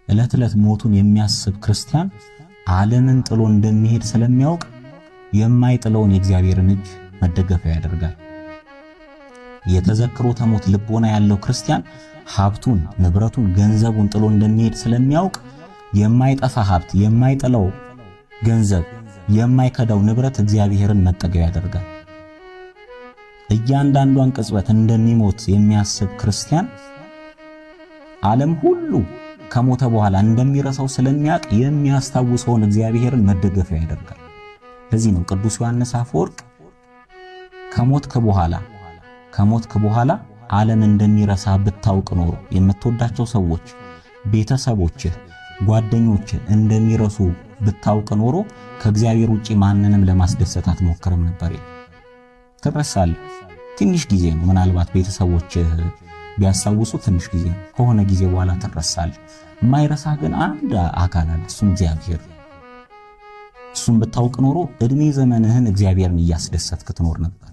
ዕለት ዕለት ሞቱን የሚያስብ ክርስቲያን ዓለምን ጥሎ እንደሚሄድ ስለሚያውቅ የማይጥለውን የእግዚአብሔርን እጅ መደገፊያ ያደርጋል። የተዘክሮተ ሞት ልቦና ያለው ክርስቲያን ሀብቱን፣ ንብረቱን፣ ገንዘቡን ጥሎ እንደሚሄድ ስለሚያውቅ የማይጠፋ ሀብት፣ የማይጥለው ገንዘብ፣ የማይከዳው ንብረት እግዚአብሔርን መጠጊያ ያደርጋል። እያንዳንዷን ቅጽበት እንደሚሞት የሚያስብ ክርስቲያን ዓለም ሁሉ ከሞተ በኋላ እንደሚረሳው ስለሚያውቅ የሚያስታውሰውን እግዚአብሔርን መደገፊያ ያደርጋል። ለዚህ ነው ቅዱስ ዮሐንስ አፈወርቅ ከሞትክ በኋላ ዓለም እንደሚረሳ ብታውቅ ኖሮ የምትወዳቸው ሰዎች፣ ቤተሰቦችህ፣ ጓደኞችህ እንደሚረሱ ብታውቅ ኖሮ ከእግዚአብሔር ውጪ ማንንም ለማስደሰት አትሞክርም ነበር። ትረሳለህ። ትንሽ ጊዜ ነው። ምናልባት ቤተሰቦችህ ቢያስታውሱ ትንሽ ጊዜ ነው። ከሆነ ጊዜ በኋላ ትረሳለህ። የማይረሳ ግን አንድ አካል አለ፣ እሱም እግዚአብሔር። እሱም ብታውቅ ኖሮ እድሜ ዘመንህን እግዚአብሔርን እያስደሰትክ ትኖር ነበር።